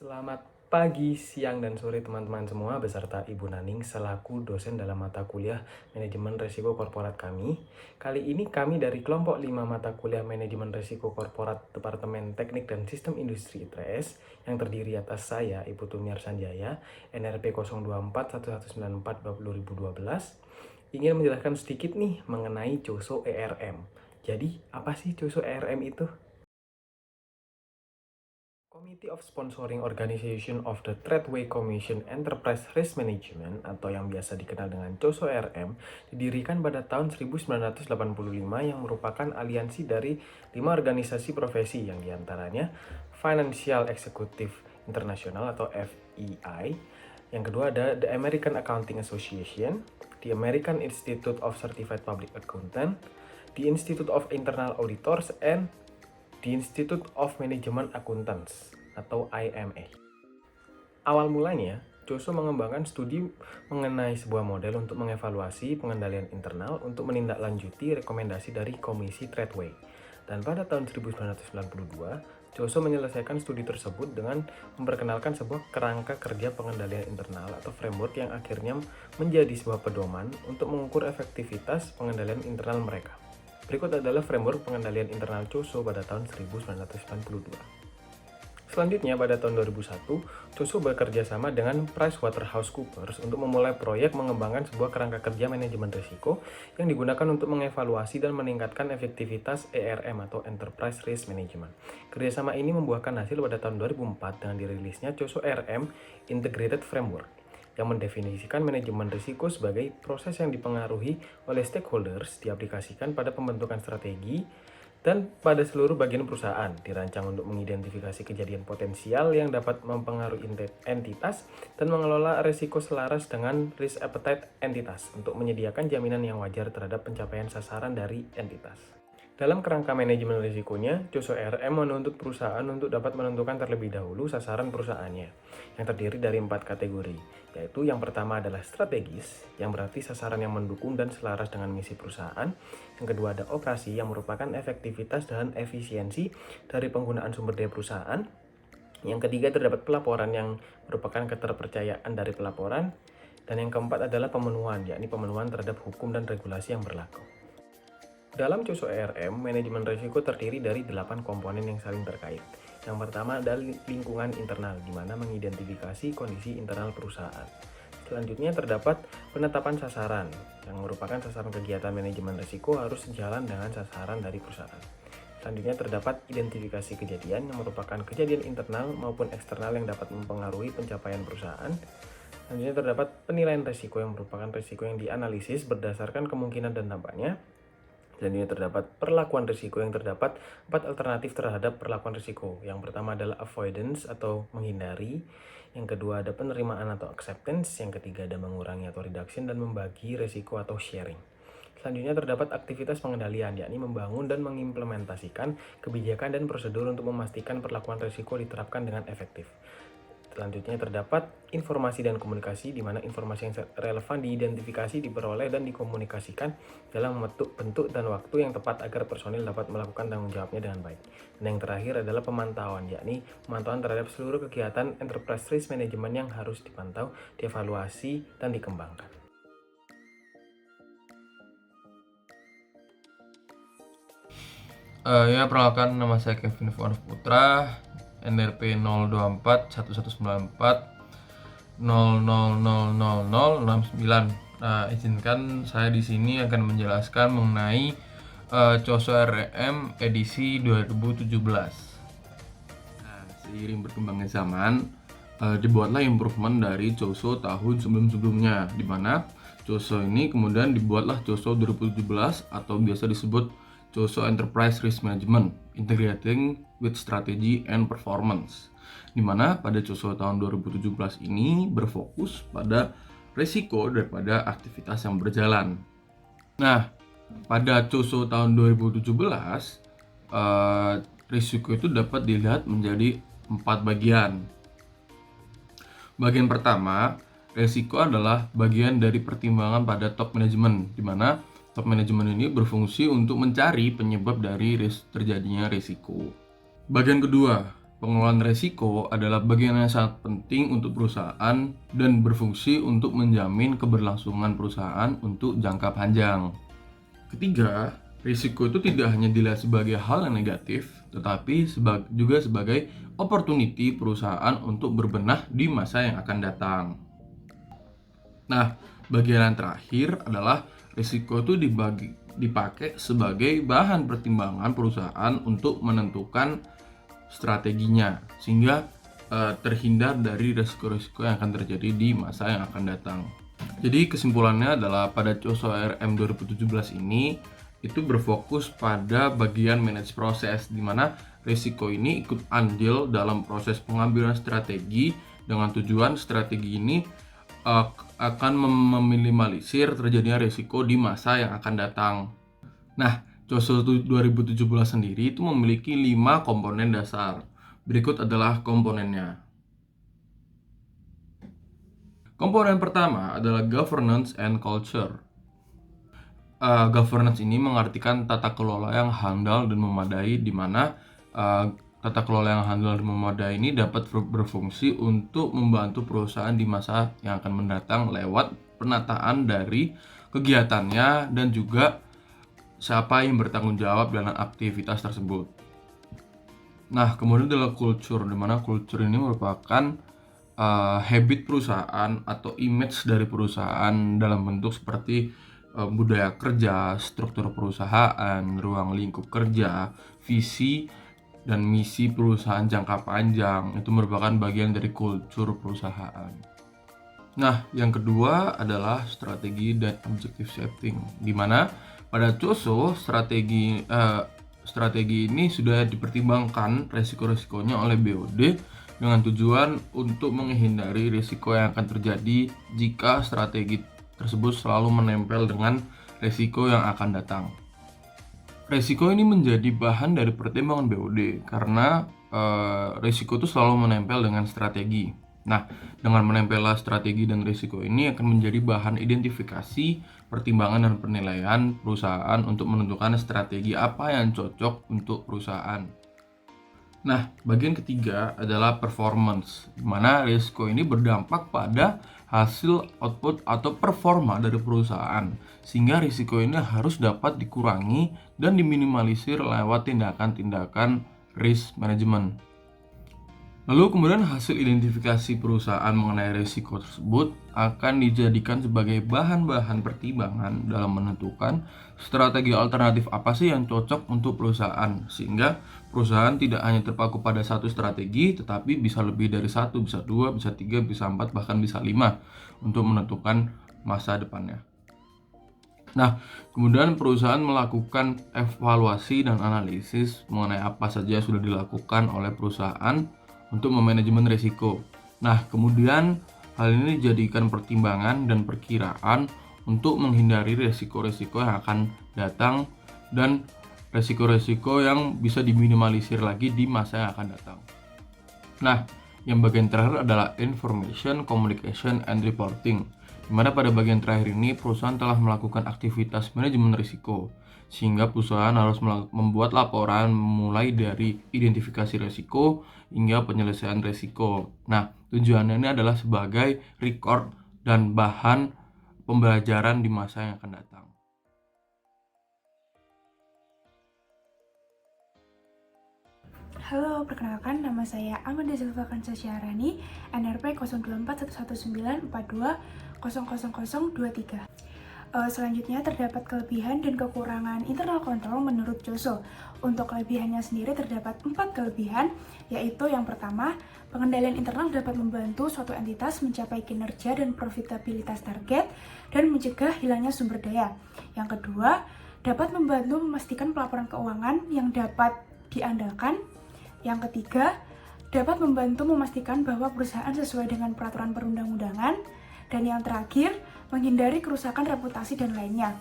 Selamat pagi, siang, dan sore teman-teman semua beserta Ibu Naning selaku dosen dalam mata kuliah Manajemen Risiko Korporat kami. Kali ini kami dari kelompok 5 mata kuliah Manajemen Risiko Korporat Departemen Teknik dan Sistem Industri ITS yang terdiri atas saya, Ibu Tumiar Sanjaya, NRP 0241194/2012, ingin menjelaskan sedikit nih mengenai COSO ERM. Jadi, apa sih COSO ERM itu? Committee of Sponsoring Organization of the Tradeway Commission Enterprise Risk Management atau yang biasa dikenal dengan COSO RM didirikan pada tahun 1985 yang merupakan aliansi dari 5 organisasi profesi yang diantaranya Financial Executive International atau FEI, yang kedua ada The American Accounting Association, the American Institute of Certified Public Accountant, the Institute of Internal Auditors, and di Institute of Management Accountants atau IMA. Awal mulanya, COSO mengembangkan studi mengenai sebuah model untuk mengevaluasi pengendalian internal untuk menindaklanjuti rekomendasi dari Komisi Tradeway. Dan pada tahun 1992, COSO menyelesaikan studi tersebut dengan memperkenalkan sebuah kerangka kerja pengendalian internal atau framework yang akhirnya menjadi sebuah pedoman untuk mengukur efektivitas pengendalian internal mereka. Berikut adalah framework pengendalian internal COSO pada tahun 1992. Selanjutnya, pada tahun 2001, COSO bekerja sama dengan PricewaterhouseCoopers untuk memulai proyek mengembangkan sebuah kerangka kerja manajemen risiko yang digunakan untuk mengevaluasi dan meningkatkan efektivitas ERM atau Enterprise Risk Management. Kerjasama ini membuahkan hasil pada tahun 2004 dengan dirilisnya COSO ERM Integrated Framework, yang mendefinisikan manajemen risiko sebagai proses yang dipengaruhi oleh stakeholders, diaplikasikan pada pembentukan strategi, dan pada seluruh bagian perusahaan, dirancang untuk mengidentifikasi kejadian potensial yang dapat mempengaruhi entitas dan mengelola risiko selaras dengan risk appetite entitas untuk menyediakan jaminan yang wajar terhadap pencapaian sasaran dari entitas. Dalam kerangka manajemen risikonya, COSO RM menuntut perusahaan untuk dapat menentukan terlebih dahulu sasaran perusahaannya, yang terdiri dari 4 kategori, yaitu yang pertama adalah strategis, yang berarti sasaran yang mendukung dan selaras dengan misi perusahaan. Yang kedua ada operasi, yang merupakan efektivitas dan efisiensi dari penggunaan sumber daya perusahaan. Yang ketiga terdapat pelaporan, yang merupakan keterpercayaan dari pelaporan. Dan yang keempat adalah pemenuhan, yakni pemenuhan terhadap hukum dan regulasi yang berlaku. Dalam COSO ERM, manajemen risiko terdiri dari 8 komponen yang saling terkait. Yang pertama adalah lingkungan internal, di mana mengidentifikasi kondisi internal perusahaan. Selanjutnya terdapat penetapan sasaran, yang merupakan sasaran kegiatan manajemen risiko harus sejalan dengan sasaran dari perusahaan. Selanjutnya terdapat identifikasi kejadian, yang merupakan kejadian internal maupun eksternal yang dapat mempengaruhi pencapaian perusahaan. Selanjutnya terdapat penilaian risiko, yang merupakan risiko yang dianalisis berdasarkan kemungkinan dan dampaknya. Selanjutnya terdapat perlakuan risiko, yang terdapat 4 alternatif terhadap perlakuan risiko. Yang pertama adalah avoidance atau menghindari. Yang kedua ada penerimaan atau acceptance. Yang ketiga ada mengurangi atau reduction dan membagi risiko atau sharing. Selanjutnya terdapat aktivitas pengendalian, yakni membangun dan mengimplementasikan kebijakan dan prosedur untuk memastikan perlakuan risiko diterapkan dengan efektif. Selanjutnya terdapat informasi dan komunikasi, di mana informasi yang relevan diidentifikasi, diperoleh, dan dikomunikasikan dalam bentuk dan waktu yang tepat agar personil dapat melakukan tanggung jawabnya dengan baik. Dan yang terakhir adalah pemantauan, yakni pemantauan terhadap seluruh kegiatan enterprise risk management yang harus dipantau, dievaluasi, dan dikembangkan. Perkenalkan, nama saya Kevin Fuanus Putra, NRP 0241940000069. Izinkan saya di sini akan menjelaskan mengenai COSO RM edisi 2017. Seiring berkembangnya zaman, dibuatlah improvement dari COSO tahun sebelum-sebelumnya, di mana COSO ini kemudian dibuatlah COSO 2017 atau biasa disebut COSO Enterprise Risk Management Integrating with Strategy and Performance, di mana pada COSO tahun 2017 ini berfokus pada risiko daripada aktivitas yang berjalan. Nah, pada COSO tahun 2017, risiko itu dapat dilihat menjadi 4 bagian. Bagian pertama, risiko adalah bagian dari pertimbangan pada top management, di mana top management ini berfungsi untuk mencari penyebab dari terjadinya risiko. Bagian kedua, Pengelolaan risiko adalah bagian yang sangat penting untuk perusahaan dan berfungsi untuk menjamin keberlangsungan perusahaan untuk jangka panjang. Ketiga, risiko itu tidak hanya dilihat sebagai hal yang negatif, tetapi juga sebagai opportunity perusahaan untuk berbenah di masa yang akan datang. Nah, bagian yang terakhir adalah risiko itu dipakai sebagai bahan pertimbangan perusahaan untuk menentukan strateginya, sehingga terhindar dari risiko-risiko yang akan terjadi di masa yang akan datang. Jadi kesimpulannya adalah pada COSO RM 2017 ini itu berfokus pada bagian manage proses, di mana risiko ini ikut andil dalam proses pengambilan strategi dengan tujuan strategi ini akan meminimalisir terjadinya risiko di masa yang akan datang. Nah, COSO 2017 sendiri itu memiliki 5 komponen dasar. Berikut adalah komponennya. Komponen pertama adalah governance and culture. Governance ini mengartikan tata kelola yang handal dan memadai, di mana tata kelola yang handal dan memadai ini dapat berfungsi untuk membantu perusahaan di masa yang akan mendatang lewat penataan dari kegiatannya dan juga siapa yang bertanggung jawab dalam aktivitas tersebut. Nah, kemudian adalah culture, di mana culture ini merupakan habit perusahaan atau image dari perusahaan dalam bentuk seperti budaya kerja, struktur perusahaan, ruang lingkup kerja, visi dan misi perusahaan jangka panjang. Itu merupakan bagian dari culture perusahaan. Nah, yang kedua adalah strategi dan objective setting, di mana pada COSO strategi ini sudah dipertimbangkan resiko-resikonya oleh BOD dengan tujuan untuk menghindari risiko yang akan terjadi jika strategi tersebut selalu menempel dengan risiko yang akan datang. Risiko ini menjadi bahan dari pertimbangan BOD karena risiko itu selalu menempel dengan strategi. Nah, dengan menempelnya strategi dan risiko ini akan menjadi bahan identifikasi, pertimbangan dan penilaian perusahaan untuk menentukan strategi apa yang cocok untuk perusahaan. Nah, bagian ketiga adalah performance, di mana risiko ini berdampak pada hasil output atau performa dari perusahaan, sehingga risiko ini harus dapat dikurangi dan diminimalisir lewat tindakan-tindakan risk management. Lalu kemudian hasil identifikasi perusahaan mengenai risiko tersebut akan dijadikan sebagai bahan-bahan pertimbangan dalam menentukan strategi alternatif apa sih yang cocok untuk perusahaan, sehingga perusahaan tidak hanya terpaku pada satu strategi, tetapi bisa lebih dari satu, bisa 2, bisa 3, bisa 4, bahkan bisa 5 untuk menentukan masa depannya. Nah, kemudian perusahaan melakukan evaluasi dan analisis mengenai apa saja yang sudah dilakukan oleh perusahaan untuk memanajemen risiko. Nah, kemudian hal ini dijadikan pertimbangan dan perkiraan untuk menghindari risiko-risiko yang akan datang dan risiko-risiko yang bisa diminimalisir lagi di masa yang akan datang. Nah, yang bagian terakhir adalah information, communication, and reporting, di mana pada bagian terakhir ini perusahaan telah melakukan aktivitas manajemen risiko, sehingga perusahaan harus membuat laporan mulai dari identifikasi risiko hingga penyelesaian risiko. Nah, tujuannya ini adalah sebagai record dan bahan pembelajaran di masa yang akan datang. Halo, perkenalkan nama saya Amanda Zilva Kansa Syahrani, NRP 02411942000023. Selanjutnya terdapat kelebihan dan kekurangan internal control menurut COSO. Untuk kelebihannya sendiri terdapat 4 kelebihan, yaitu yang pertama, pengendalian internal dapat membantu suatu entitas mencapai kinerja dan profitabilitas target dan mencegah hilangnya sumber daya. Yang kedua, dapat membantu memastikan pelaporan keuangan yang dapat diandalkan. Yang ketiga, dapat membantu memastikan bahwa perusahaan sesuai dengan peraturan perundang-undangan. Dan yang terakhir, menghindari kerusakan reputasi dan lainnya.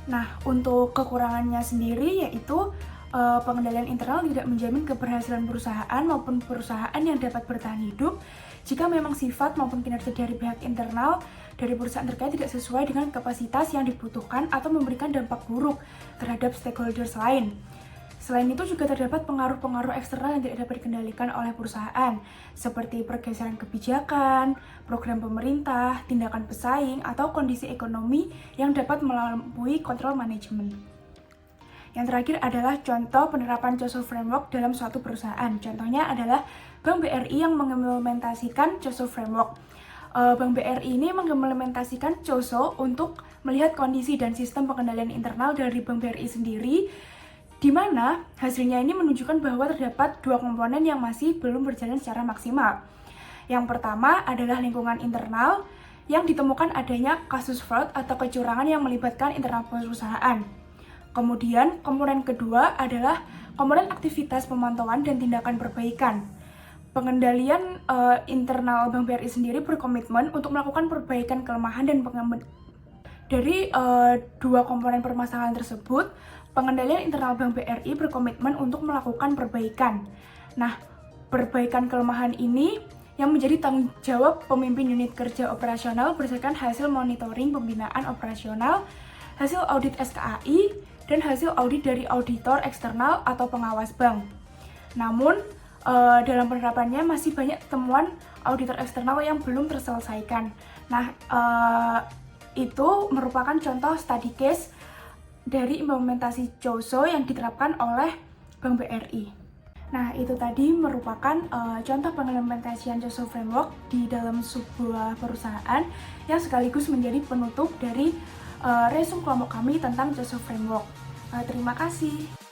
Nah, untuk kekurangannya sendiri yaitu pengendalian internal tidak menjamin keberhasilan perusahaan maupun perusahaan yang dapat bertahan hidup jika memang sifat maupun kinerja dari pihak internal dari perusahaan terkait tidak sesuai dengan kapasitas yang dibutuhkan atau memberikan dampak buruk terhadap stakeholders lain. Selain itu juga terdapat pengaruh-pengaruh eksternal yang tidak dapat dikendalikan oleh perusahaan, seperti pergeseran kebijakan, program pemerintah, tindakan pesaing, atau kondisi ekonomi yang dapat melampaui kontrol manajemen. Yang terakhir adalah contoh penerapan COSO Framework dalam suatu perusahaan. Contohnya adalah Bank BRI yang mengimplementasikan COSO Framework. Bank BRI ini mengimplementasikan COSO untuk melihat kondisi dan sistem pengendalian internal dari Bank BRI sendiri, di mana hasilnya ini menunjukkan bahwa terdapat dua komponen yang masih belum berjalan secara maksimal. Yang pertama adalah lingkungan internal, yang ditemukan adanya kasus fraud atau kecurangan yang melibatkan internal perusahaan. Kemudian, komponen kedua adalah komponen aktivitas pemantauan dan tindakan perbaikan. Pengendalian internal Bank BRI sendiri berkomitmen untuk melakukan perbaikan kelemahan dan dari dua komponen permasalahan tersebut, pengendalian internal Bank BRI berkomitmen untuk melakukan perbaikan. Nah, perbaikan kelemahan ini yang menjadi tanggung jawab pemimpin unit kerja operasional berdasarkan hasil monitoring pembinaan operasional, hasil audit SKAI, dan hasil audit dari auditor eksternal atau pengawas bank. Namun, dalam penerapannya masih banyak temuan auditor eksternal yang belum terselesaikan. Nah, itu merupakan contoh study case dari implementasi COSO yang diterapkan oleh Bank BRI. Nah, itu tadi merupakan contoh pengimplementasian COSO Framework di dalam sebuah perusahaan yang sekaligus menjadi penutup dari resume kelompok kami tentang COSO Framework. Terima kasih.